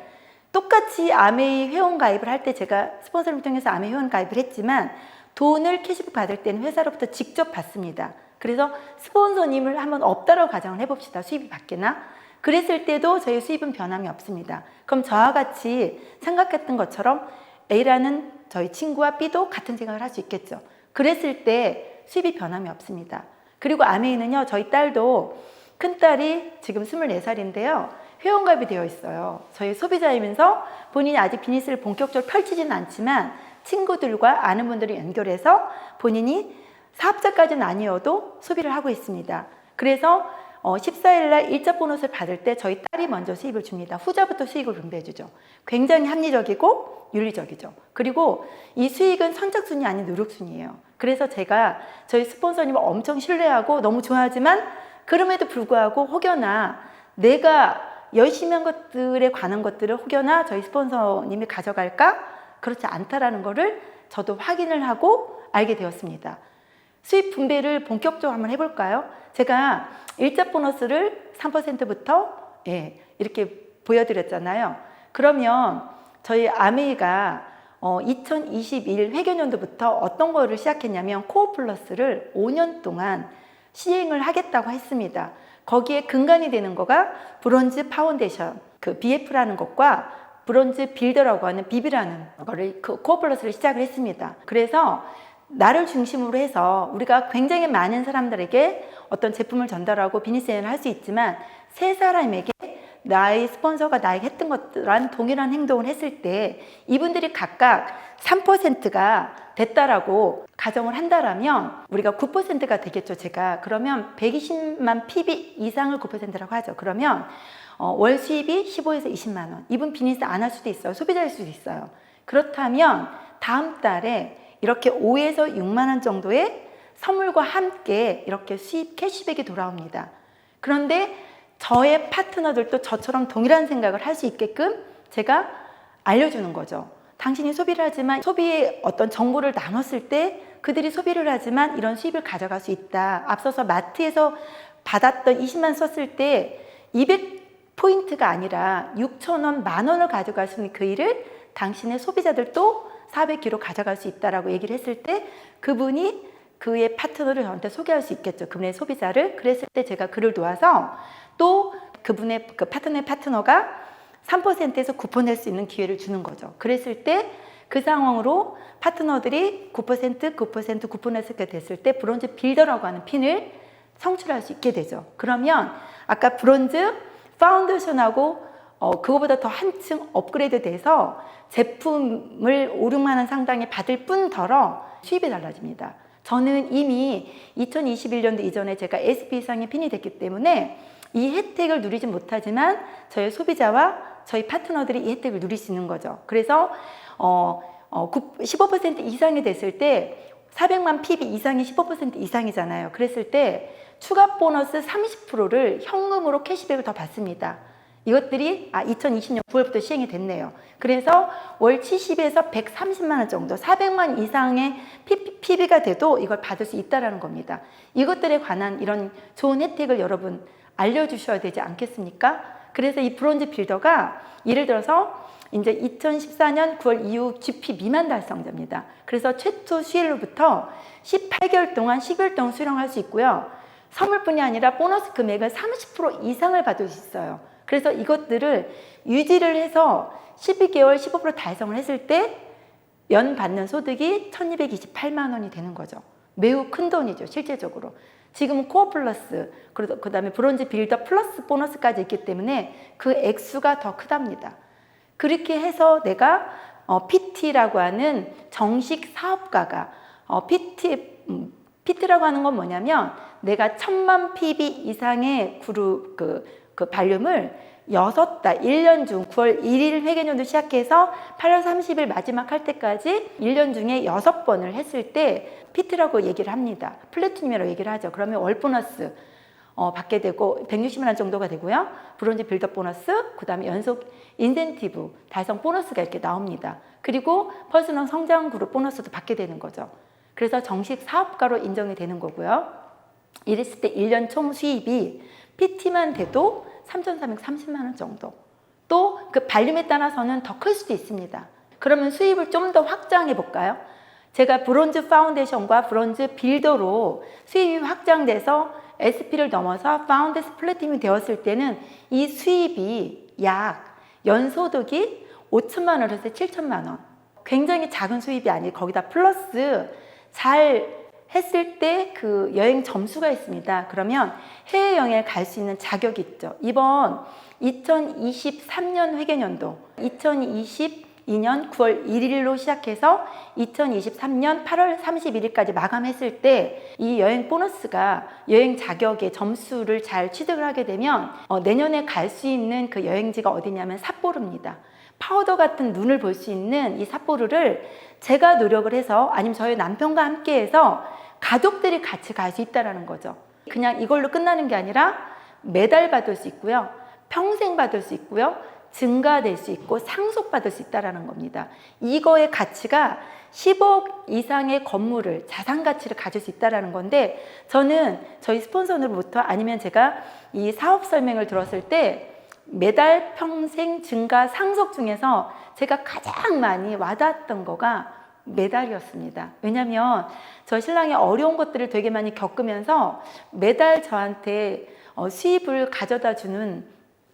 [SPEAKER 2] 똑같이 아메이 회원 가입을 할 때 제가 스폰서를 통해서 아메이 회원 가입을 했지만 돈을 캐시백 받을 때는 회사로부터 직접 받습니다. 그래서 스폰서님을 한번 없다라고 가정을 해봅시다. 수입이 밖에나. 그랬을 때도 저희 수입은 변함이 없습니다. 그럼 저와 같이 생각했던 것처럼 A라는 저희 친구와 B도 같은 생각을 할 수 있겠죠. 그랬을 때 수입이 변함이 없습니다. 그리고 아메이는요, 저희 딸도 큰딸이 지금 24살인데요. 회원가입이 되어 있어요. 저희 소비자이면서 본인이 아직 비즈니스를 본격적으로 펼치지는 않지만 친구들과 아는 분들을 연결해서 본인이 사업자까지는 아니어도 소비를 하고 있습니다. 그래서 14일날 일자 보너스를 받을 때 저희 딸이 먼저 수입을 줍니다. 후자부터 수익을 분배해 주죠. 굉장히 합리적이고 윤리적이죠. 그리고 이 수익은 선착순이 아닌 누락순이에요. 그래서 제가 저희 스폰서님을 엄청 신뢰하고 너무 좋아하지만 그럼에도 불구하고 혹여나 내가 열심히 한 것들에 관한 것들을 혹여나 저희 스폰서님이 가져갈까? 그렇지 않다라는 거를 저도 확인을 하고 알게 되었습니다. 수입 분배를 본격적으로 한번 해볼까요? 제가 일자 보너스를 3%부터 이렇게 보여드렸잖아요. 그러면 저희 아메이가 2021 회계연도부터 어떤 거를 시작했냐면 코어 플러스를 5년 동안 시행을 하겠다고 했습니다. 거기에 근간이 되는 거가 브론즈 파운데이션, 그 BF라는 것과 브론즈 빌더라고 하는 BB라는 거를 그 코어 플러스를 시작을 했습니다. 그래서 나를 중심으로 해서 우리가 굉장히 많은 사람들에게 어떤 제품을 전달하고 비즈니스를 할 수 있지만 세 사람에게 나의 스폰서가 나에게 했던 것들랑 동일한 행동을 했을 때 이분들이 각각 3%가 됐다라고 가정을 한다라면 우리가 9%가 되겠죠, 제가. 그러면 120만 PB 이상을 9%라고 하죠. 그러면 월 수입이 15에서 20만 원. 이분 비즈니스 안 할 수도 있어요. 소비자일 수도 있어요. 그렇다면 다음 달에 이렇게 5에서 6만 원 정도의 선물과 함께 이렇게 수입 캐시백이 돌아옵니다. 그런데 저의 파트너들도 저처럼 동일한 생각을 할 수 있게끔 제가 알려주는 거죠. 당신이 소비를 하지만 소비의 어떤 정보를 나눴을 때 그들이 소비를 하지만 이런 수입을 가져갈 수 있다. 앞서서 마트에서 받았던 20만 썼을 때 200포인트가 아니라 6,000원, 만 원을 가져갈 수 있는 그 일을 당신의 소비자들도 400kg 가져갈 수 있다라고 얘기를 했을 때 그분이 그의 파트너를 저한테 소개할 수 있겠죠. 그분의 소비자를. 그랬을 때 제가 그를 도와서 또 그분의 그 파트너의 파트너가 3%에서 9% 낼 수 있는 기회를 주는 거죠. 그랬을 때 그 상황으로 파트너들이 9% 냈을 됐을 때 브론즈 빌더라고 하는 핀을 성취할 수 있게 되죠. 그러면 아까 브론즈 파운데이션하고 그거보다 더 한층 업그레이드 돼서 제품을 5, 6만 원 상당히 받을 뿐더러 수입이 달라집니다. 저는 이미 2021년도 이전에 제가 SP 이상의 핀이 됐기 때문에 이 혜택을 누리지 못하지만 저희 소비자와 저희 파트너들이 이 혜택을 누릴 수 있는 거죠. 그래서 15% 이상이 됐을 때 400만 PB 이상이 15% 이상이잖아요. 그랬을 때 추가 보너스 30%를 현금으로 캐시백을 더 받습니다. 이것들이 2020년 9월부터 시행이 됐네요. 그래서 월 70에서 130만 원 정도 400만 이상의 PB가 돼도 이걸 받을 수 있다는 겁니다. 이것들에 관한 이런 좋은 혜택을 여러분 알려주셔야 되지 않겠습니까? 그래서 이 브론즈 빌더가 예를 들어서 이제 2014년 9월 이후 GP 미만 달성자입니다. 그래서 최초 수일로부터 18개월 동안 10일 동안 수령할 수 있고요. 선물뿐이 아니라 보너스 금액을 30% 이상을 받을 수 있어요. 그래서 이것들을 유지를 해서 12개월 15% 달성을 했을 때 연 받는 소득이 1228만 원이 되는 거죠. 매우 큰 돈이죠, 실제적으로. 지금은 코어 플러스, 그 다음에 브론즈 빌더 플러스 보너스까지 있기 때문에 그 액수가 더 크답니다. 그렇게 해서 내가 PT라고 하는 정식 사업가가 PT라고 하는 건 뭐냐면 내가 1000만 PB 이상의 그룹 그 발륨을 6달, 1년 중 9월 1일 회계연도 시작해서 8월 30일 마지막 할 때까지 1년 중에 6번을 했을 때 PT라고 얘기를 합니다. 플래티늄이라고 얘기를 하죠. 그러면 월 보너스 받게 되고 160만 원 정도가 되고요. 브론즈 빌더 보너스, 그 다음에 연속 인센티브, 달성 보너스가 이렇게 나옵니다. 그리고 퍼스널 성장 그룹 보너스도 받게 되는 거죠. 그래서 정식 사업가로 인정이 되는 거고요. 이랬을 때 1년 총 수입이 PT만 돼도 3,430만 원 정도. 또 그 발륨에 따라서는 더 클 수도 있습니다. 그러면 수입을 좀 더 확장해 볼까요? 제가 브론즈 파운데이션과 브론즈 빌더로 수입이 확장돼서 SP를 넘어서 파운데스 플래티늄이 되었을 때는 이 수입이 약 연소득이 5천만 원에서 7천만 원. 굉장히 작은 수입이 아니에요. 거기다 플러스 잘 했을 때 그 여행 점수가 있습니다. 그러면 해외여행을 갈 수 있는 자격이 있죠. 이번 2023년 회계연도 2022년 9월 1일로 시작해서 2023년 8월 31일까지 마감했을 때 이 여행 보너스가 여행 자격의 점수를 잘 취득을 하게 되면 내년에 갈 수 있는 그 여행지가 어디냐면 삿포로입니다. 파우더 같은 눈을 볼 수 있는 이 삿포로를 제가 노력을 해서 아니면 저희 남편과 함께 해서 가족들이 같이 갈 수 있다는 거죠. 그냥 이걸로 끝나는 게 아니라 매달 받을 수 있고요. 평생 받을 수 있고요. 증가될 수 있고 상속받을 수 있다는 겁니다. 이거의 가치가 10억 이상의 건물을 자산 가치를 가질 수 있다는 건데 저는 저희 스폰서로부터 아니면 제가 이 사업 설명을 들었을 때 매달 평생 증가 상속 중에서 제가 가장 많이 와닿았던 거가 매달이었습니다. 왜냐하면 저 신랑이 어려운 것들을 되게 많이 겪으면서 매달 저한테 수입을 가져다 주는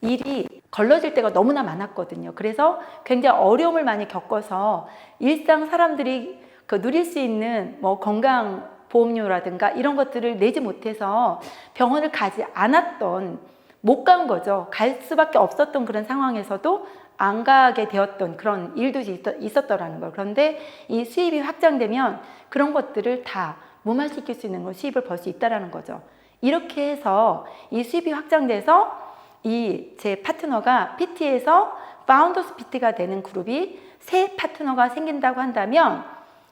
[SPEAKER 2] 일이 걸러질 때가 너무나 많았거든요. 그래서 굉장히 어려움을 많이 겪어서 일상 사람들이 그 누릴 수 있는 뭐 건강 보험료라든가 이런 것들을 내지 못해서 병원을 가지 않았던, 못 간 거죠. 갈 수밖에 없었던 그런 상황에서도 안 가게 되었던 그런 일도 있었더라는 거예요. 그런데 이 수입이 확장되면 그런 것들을 다 무마시킬 수 있는 걸 수입을 벌 수 있다는 거죠. 이렇게 해서 이 수입이 확장돼서 이 제 파트너가 PT에서 파운더스 PT가 되는 그룹이 새 파트너가 생긴다고 한다면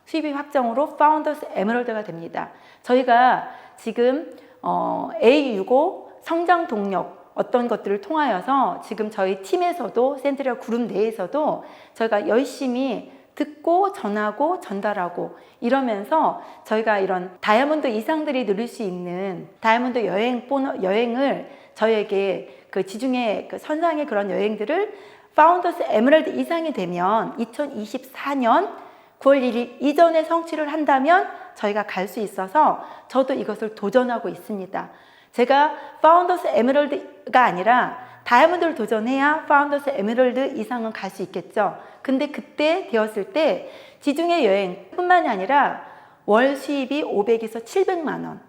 [SPEAKER 2] 수입이 확정으로 파운더스 에메랄드가 됩니다. 저희가 지금 A65 성장 동력 어떤 것들을 통하여서 지금 저희 팀에서도 센트리아 그룹 내에서도 저희가 열심히 듣고 전하고 전달하고 이러면서 저희가 이런 다이아몬드 이상들이 누릴 수 있는 다이아몬드 여행을 저희에게 그 지중해 그 선상의 그런 여행들을 파운더스 에메랄드 이상이 되면 2024년 9월 1일 이전에 성취를 한다면 저희가 갈 수 있어서 저도 이것을 도전하고 있습니다. 제가 파운더스 에메랄드가 아니라 다이아몬드를 도전해야 파운더스 에메랄드 이상은 갈 수 있겠죠. 근데 그때 되었을 때 지중해 여행뿐만이 아니라 월 수입이 500에서 700만 원,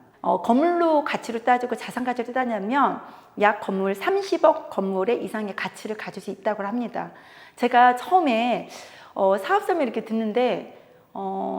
[SPEAKER 2] 건물로 가치로 따지고 자산 가치로 따지면 약 건물 30억 건물의 이상의 가치를 가질 수 있다고 합니다. 제가 처음에 사업 설명 이렇게 듣는데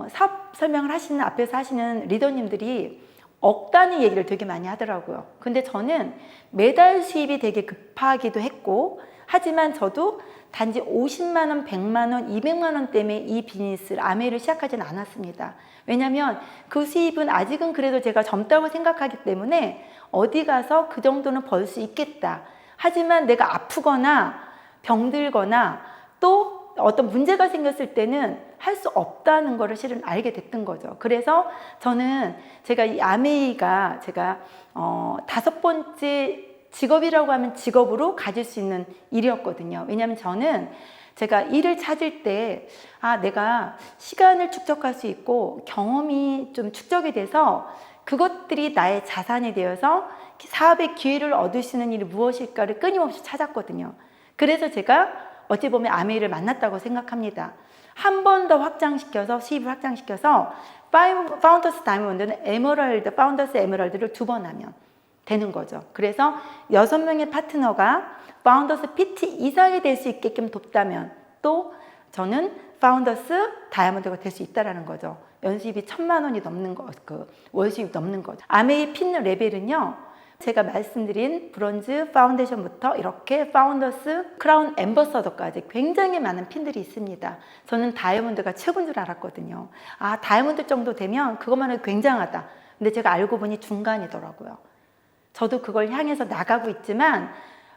[SPEAKER 2] 사업 설명을 하시는 앞에서 하시는 리더님들이 억 단위 얘기를 되게 많이 하더라고요. 근데 저는 매달 수입이 되게 급하기도 했고, 하지만 저도 단지 50만 원, 100만 원, 200만 원 때문에 이 비즈니스를 아메이를 시작하지는 않았습니다. 왜냐하면 그 수입은 아직은 그래도 제가 젊다고 생각하기 때문에 어디 가서 그 정도는 벌 수 있겠다. 하지만 내가 아프거나 병들거나 또 어떤 문제가 생겼을 때는 할 수 없다는 거를 실은 알게 됐던 거죠. 그래서 저는 제가 이 아메이가 제가 5번째 직업이라고 하면 직업으로 가질 수 있는 일이었거든요. 왜냐하면 저는 제가 일을 찾을 때 내가 시간을 축적할 수 있고 경험이 좀 축적이 돼서 그것들이 나의 자산이 되어서 사업의 기회를 얻을 수 있는 일이 무엇일까를 끊임없이 찾았거든요. 그래서 제가 어찌 보면 아메이를 만났다고 생각합니다. 한 번 더 확장시켜서 수입을 확장시켜서 파운더스 다이아몬드는 에메랄드, 파운더스 에메랄드를 2번 하면 되는 거죠. 그래서 6명의 파트너가 파운더스 PT 이상이 될 수 있게끔 돕다면 또 저는 파운더스 다이아몬드가 될 수 있다는 거죠. 연수입이 1,000만 원이 넘는 거, 월 수입이 넘는 거죠. 아메이 핀 레벨은요, 제가 말씀드린 브론즈 파운데이션부터 이렇게 파운더스 크라운 앰버서더까지 굉장히 많은 핀들이 있습니다. 저는 다이아몬드가 최고인 줄 알았거든요. 다이아몬드 정도 되면 그것만 해도 굉장하다. 근데 제가 알고 보니 중간이더라고요. 저도 그걸 향해서 나가고 있지만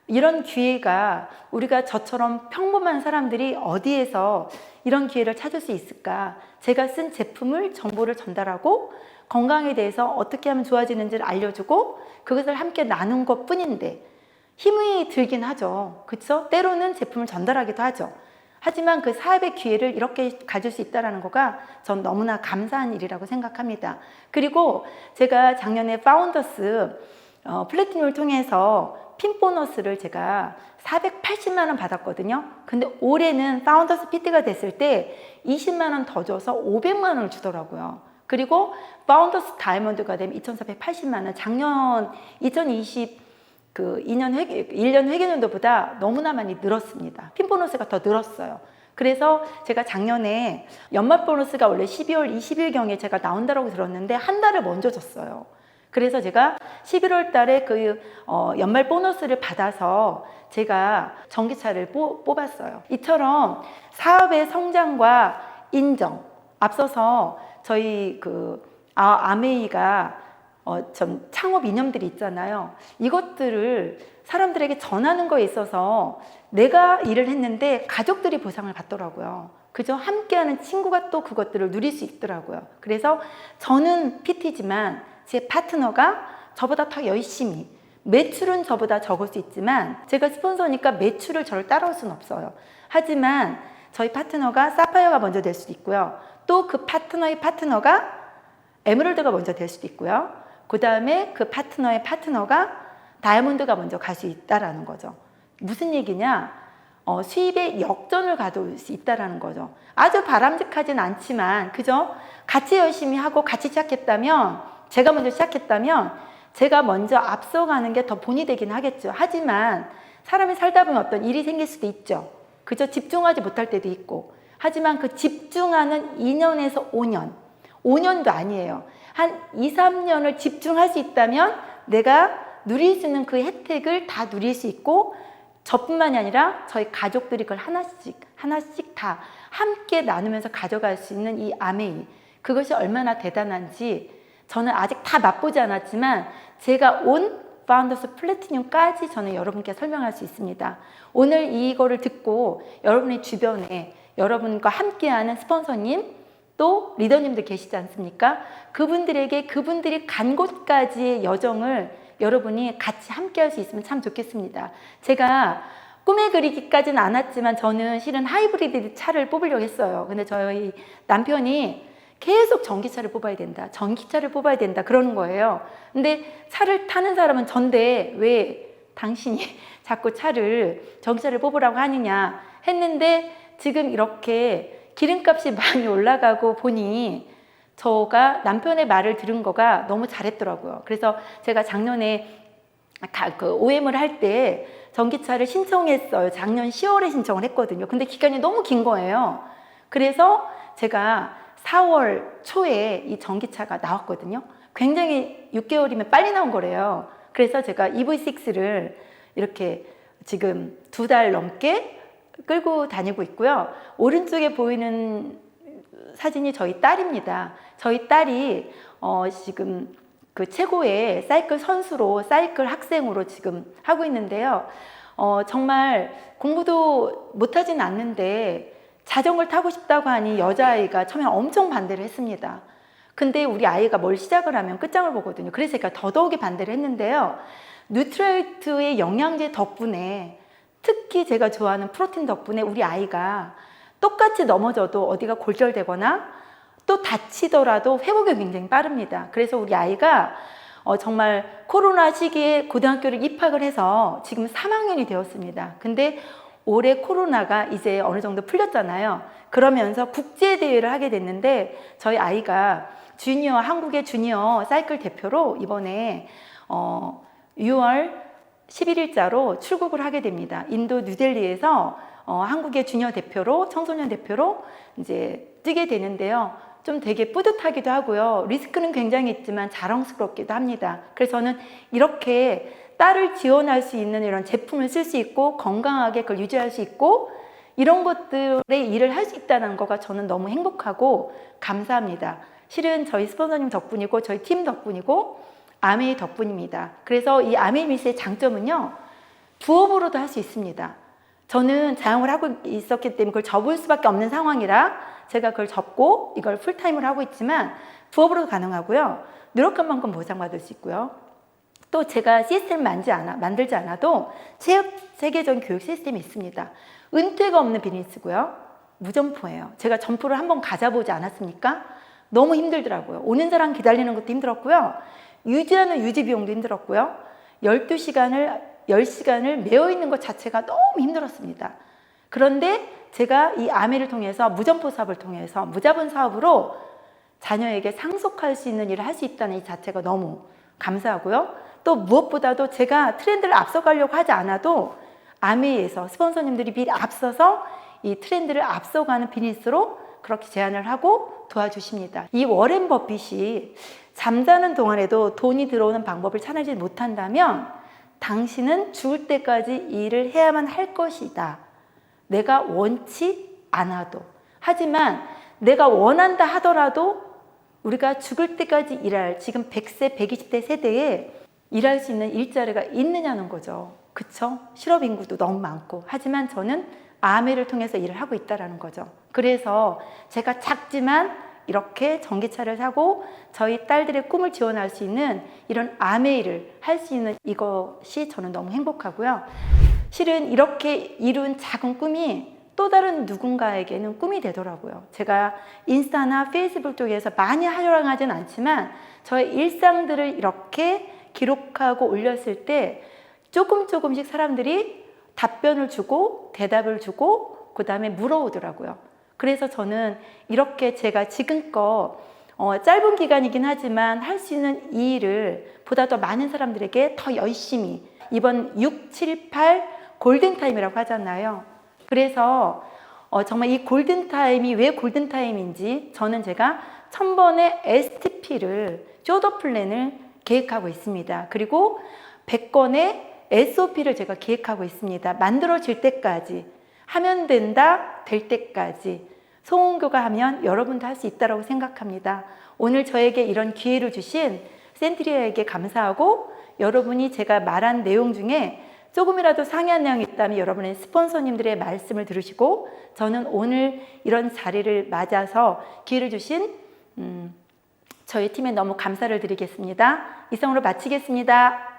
[SPEAKER 2] 이런 기회가 우리가 저처럼 평범한 사람들이 어디에서 이런 기회를 찾을 수 있을까? 제가 쓴 제품을 정보를 전달하고 건강에 대해서 어떻게 하면 좋아지는지를 알려주고 그것을 함께 나눈 것 뿐인데 힘이 들긴 하죠. 그렇죠? 때로는 제품을 전달하기도 하죠. 하지만 그 사업의 기회를 이렇게 가질 수 있다는 거가 전 너무나 감사한 일이라고 생각합니다. 그리고 제가 작년에 파운더스 플래티넘을 통해서 핀 보너스를 제가 480만 원 받았거든요. 근데 올해는 파운더스 PT가 됐을 때 20만 원 더 줘서 500만 원을 주더라고요. 그리고 파운더스 다이아몬드가 되면 2,480만 원, 작년 2020 1년 회계연도보다 너무나 많이 늘었습니다. 핀 보너스가 더 늘었어요. 그래서 제가 작년에 연말 보너스가 원래 12월 20일경에 제가 나온다고 들었는데 한 달을 먼저 줬어요. 그래서 제가 11월 달에 그 연말 보너스를 받아서 제가 전기차를 뽑았어요. 이처럼 사업의 성장과 인정, 앞서서 저희 아메이가 전 창업 이념들이 있잖아요. 이것들을 사람들에게 전하는 거에 있어서 내가 일을 했는데 가족들이 보상을 받더라고요. 그죠? 함께하는 친구가 또 그것들을 누릴 수 있더라고요. 그래서 저는 PT지만 제 파트너가 저보다 더 열심히, 매출은 저보다 적을 수 있지만 제가 스폰서니까 매출을 저를 따라올 수는 없어요. 하지만 저희 파트너가 사파이어가 먼저 될 수도 있고요. 또 그 파트너의 파트너가 에메랄드가 먼저 될 수도 있고요. 그 다음에 그 파트너의 파트너가 다이아몬드가 먼저 갈 수 있다라는 거죠. 무슨 얘기냐? 수입의 역전을 가져올 수 있다는 거죠. 아주 바람직하진 않지만 그죠? 같이 열심히 하고 같이 시작했다면, 제가 먼저 시작했다면 제가 먼저 앞서가는 게 더 본이 되긴 하겠죠. 하지만 사람이 살다 보면 어떤 일이 생길 수도 있죠. 그죠? 집중하지 못할 때도 있고. 하지만 그 집중하는 2년에서 5년, 5년도 아니에요. 한 2, 3년을 집중할 수 있다면 내가 누릴 수 있는 그 혜택을 다 누릴 수 있고, 저뿐만이 아니라 저희 가족들이 그걸 하나씩 다 함께 나누면서 가져갈 수 있는 이 아메이, 그것이 얼마나 대단한지 저는 아직 다 맛보지 않았지만 제가 온 파운더스 플래티늄까지 저는 여러분께 설명할 수 있습니다. 오늘 이거를 듣고 여러분의 주변에 여러분과 함께하는 스폰서님 또 리더님들 계시지 않습니까? 그분들에게 그분들이 간 곳까지의 여정을 여러분이 같이 함께 할 수 있으면 참 좋겠습니다. 제가 꿈에 그리기까지는 않았지만 저는 실은 하이브리드 차를 뽑으려고 했어요. 근데 저희 남편이 계속 전기차를 뽑아야 된다, 전기차를 뽑아야 된다 그러는 거예요. 근데 차를 타는 사람은 전데 왜 당신이 자꾸 전기차를 뽑으라고 하느냐 했는데, 지금 이렇게 기름값이 많이 올라가고 보니 저가 남편의 말을 들은 거가 너무 잘했더라고요. 그래서 제가 작년에 OM을 할 때 전기차를 신청했어요. 작년 10월에 신청을 했거든요. 근데 기간이 너무 긴 거예요. 그래서 제가 4월 초에 이 전기차가 나왔거든요. 굉장히 6개월이면 빨리 나온 거래요. 그래서 제가 EV6를 이렇게 지금 2달 넘게 끌고 다니고 있고요. 오른쪽에 보이는 사진이 저희 딸입니다. 저희 딸이 지금 그 최고의 사이클 선수로, 사이클 학생으로 지금 하고 있는데요. 정말 공부도 못하진 않는데 자전거를 타고 싶다고 하니 여자아이가 처음에 엄청 반대를 했습니다. 근데 우리 아이가 뭘 시작을 하면 끝장을 보거든요. 그래서 제가 더더욱이 반대를 했는데요. 뉴트라이트의 영양제 덕분에, 특히 제가 좋아하는 프로틴 덕분에 우리 아이가 똑같이 넘어져도 어디가 골절되거나 또 다치더라도 회복이 굉장히 빠릅니다. 그래서 우리 아이가 정말 코로나 시기에 고등학교를 입학을 해서 지금 3학년이 되었습니다. 근데 올해 코로나가 이제 어느 정도 풀렸잖아요. 그러면서 국제대회를 하게 됐는데 저희 아이가 한국의 주니어 사이클 대표로 이번에 6월 11일자로 출국을 하게 됩니다. 인도 뉴델리에서 한국의 주니어 대표로, 청소년 대표로 이제 뛰게 되는데요. 좀 되게 뿌듯하기도 하고요. 리스크는 굉장히 있지만 자랑스럽기도 합니다. 그래서 저는 이렇게 딸을 지원할 수 있는 이런 제품을 쓸 수 있고 건강하게 그걸 유지할 수 있고 이런 것들의 일을 할 수 있다는 거가 저는 너무 행복하고 감사합니다. 실은 저희 스폰서님 덕분이고 저희 팀 덕분이고 아메이 덕분입니다. 그래서 이 아메이 미스의 장점은요, 부업으로도 할 수 있습니다. 저는 자영을 하고 있었기 때문에 그걸 접을 수밖에 없는 상황이라 제가 그걸 접고 이걸 풀타임을 하고 있지만 부업으로도 가능하고요. 노력한 만큼 보상받을 수 있고요. 또 제가 시스템을 만들지 않아도 세계적인 교육 시스템이 있습니다. 은퇴가 없는 비즈니스고요. 무점포예요. 제가 점포를 한번 가져보지 않았습니까? 너무 힘들더라고요. 오는 사람 기다리는 것도 힘들었고요. 유지하는 유지 비용도 힘들었고요. 10시간을 매여 있는 것 자체가 너무 힘들었습니다. 그런데 제가 이 아메를 통해서 무점포 사업을 통해서 무자본 사업으로 자녀에게 상속할 수 있는 일을 할 수 있다는 이 자체가 너무 감사하고요. 또 무엇보다도 제가 트렌드를 앞서가려고 하지 않아도 아메에서 스폰서님들이 미리 앞서서 이 트렌드를 앞서가는 비즈니스로 그렇게 제안을 하고 도와주십니다. 이 워렌 버핏이 잠자는 동안에도 돈이 들어오는 방법을 찾아내지 못한다면 당신은 죽을 때까지 일을 해야만 할 것이다. 내가 원치 않아도. 하지만 내가 원한다 하더라도 우리가 죽을 때까지 일할, 지금 100세, 120대 세대에 일할 수 있는 일자리가 있느냐는 거죠. 그쵸? 실업 인구도 너무 많고. 하지만 저는 아메를 통해서 일을 하고 있다는 거죠. 그래서 제가 작지만 이렇게 전기차를 사고 저희 딸들의 꿈을 지원할 수 있는 이런 아메 일을 할 수 있는 이것이 저는 너무 행복하고요. 실은 이렇게 이룬 작은 꿈이 또 다른 누군가에게는 꿈이 되더라고요. 제가 인스타나 페이스북 쪽에서 많이 활용하진 않지만 저의 일상들을 이렇게 기록하고 올렸을 때 조금씩 사람들이 답변을 주고 대답을 주고 그 다음에 물어오더라고요. 그래서 저는 이렇게 제가 지금껏 짧은 기간이긴 하지만 할 수 있는 이 일을 보다 더 많은 사람들에게 더 열심히 이번 6, 7, 8 골든타임이라고 하잖아요. 그래서 정말 이 골든타임이 왜 골든타임인지 저는 제가 1000번의 STP를 쇼더 플랜을 계획하고 있습니다. 그리고 100건의 SOP를 제가 계획하고 있습니다. 만들어질 때까지, 하면 된다, 될 때까지 송은교가 하면 여러분도 할 수 있다고 생각합니다. 오늘 저에게 이런 기회를 주신 센트리아에게 감사하고 여러분이 제가 말한 내용 중에 조금이라도 상이한 내용이 있다면 여러분의 스폰서님들의 말씀을 들으시고 저는 오늘 이런 자리를 맞아서 기회를 주신 저희 팀에 너무 감사를 드리겠습니다. 이상으로 마치겠습니다.